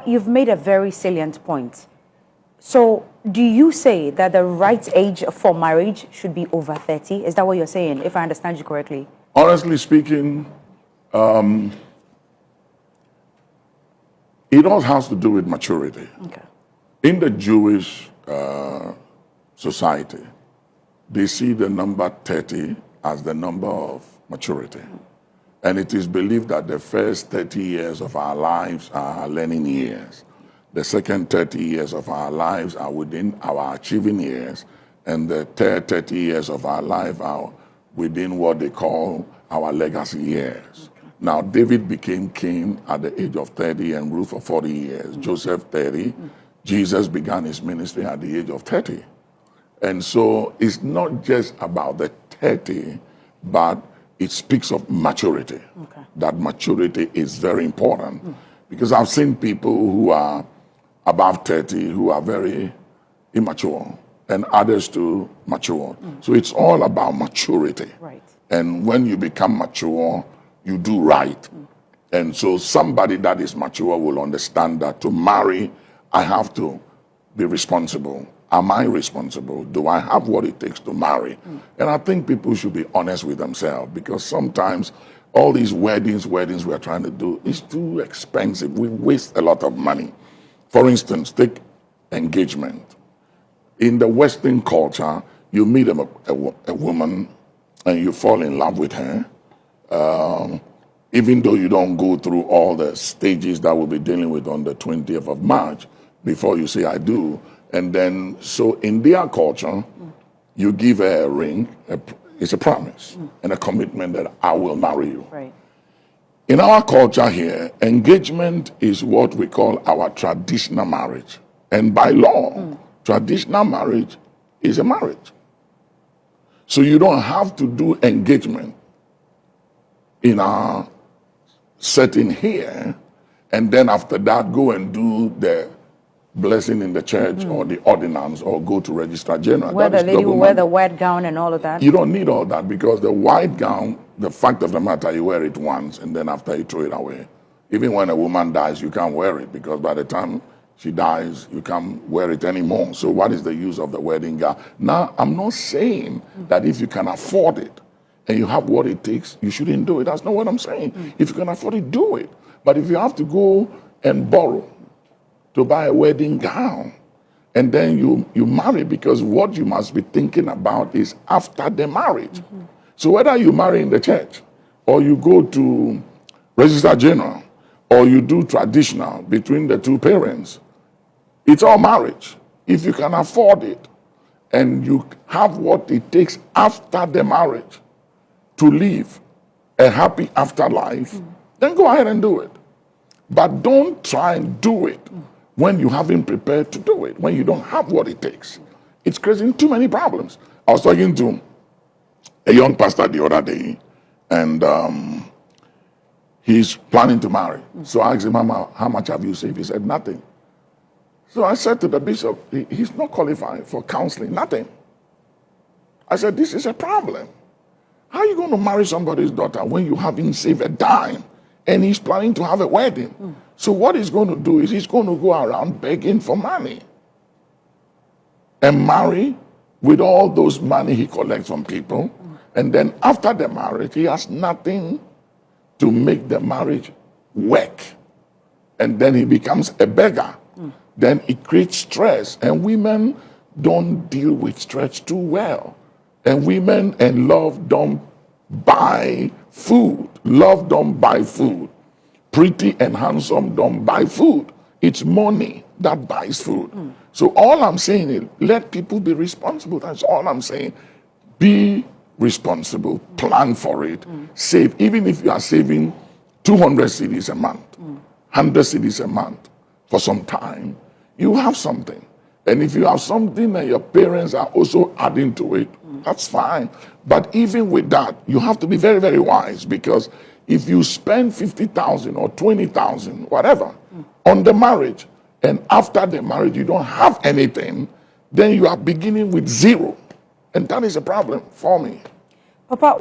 Papa, you've made a very salient point. So, do you say that the right age for marriage should be over 30? Is that what you're saying, if I understand you correctly? Honestly speaking, it all has to do with maturity. Okay. In the Jewish society, they see the number 30 as the number of maturity. And it is believed that the first 30 years of our lives are learning years. The second 30 years of our lives are within our achieving years. And the third 30 years of our life are within what they call our legacy years. Now, David became king at the age of 30 and ruled for 40 years. Joseph, 30. Jesus began his ministry at the age of 30. And so it's not just about the 30, but it speaks of maturity. Okay. That maturity is very important. Because I've seen people who are above 30 who are very immature, and others too mature. So it's all about maturity. Right. And when you become mature, you do right. And so somebody that is mature will understand that to marry, I have to be responsible. Am I responsible? Do I have what it takes to marry? And I think people should be honest with themselves, because sometimes all these weddings we're trying to do is too expensive. We waste a lot of money. For instance, take engagement. In the Western culture, you meet a woman and you fall in love with her, even though you don't go through all the stages that we'll be dealing with on the 20th of March before you say I do. And then, so in their culture, you give her a ring, it's a promise and a commitment that I will marry you. Right. In our culture here, engagement is what we call our traditional marriage. And by law, traditional marriage is a marriage. So you don't have to do engagement in our setting here, and then after that go and do the blessing in the church or the ordinance or go to registrar general. Where the lady will wear the white gown and all of that? You don't need all that, because the white gown, the fact of the matter, you wear it once and then after you throw it away. Even when a woman dies, you can't wear it, because by the time she dies, you can't wear it anymore. So what is the use of the wedding gown? Now, I'm not saying that if you can afford it and you have what it takes, you shouldn't do it. That's not what I'm saying. If you can afford it, do it. But if you have to go and borrow to buy a wedding gown, and then you marry, because what you must be thinking about is after the marriage. So whether you marry in the church, or you go to registrar general, or you do traditional between the two parents, it's all marriage. If you can afford it, and you have what it takes after the marriage to live a happy afterlife, then go ahead and do it. But don't try and do it when you haven't prepared to do it, when you don't have what it takes. It's creating too many problems. I was talking to a young pastor the other day, and he's planning to marry. So I asked him, how much have you saved? He said, nothing. So I said to the bishop, he's not qualified for counseling, nothing. I said, this is a problem. How are you going to marry somebody's daughter when you haven't saved a dime? And he's planning to have a wedding. So what he's going to do is he's going to go around begging for money and marry with all those money he collects from people. And then after the marriage, he has nothing to make the marriage work. And then he becomes a beggar. Then it creates stress. And women don't deal with stress too well. And women and love don't buy food. Love don't buy food. Pretty and handsome don't buy food. It's money that buys food. So all I'm saying is let people be responsible. That's all I'm saying. Be responsible. Plan for it. Save. Even if you are saving 200 cedis a month, 100 cedis a month for some time, you have something. And if you have something and your parents are also adding to it, that's fine. But even with that, you have to be very, very wise, because if you spend 50,000 or 20,000, whatever, on the marriage, and after the marriage you don't have anything, then you are beginning with zero. And that is a problem for me. Papa,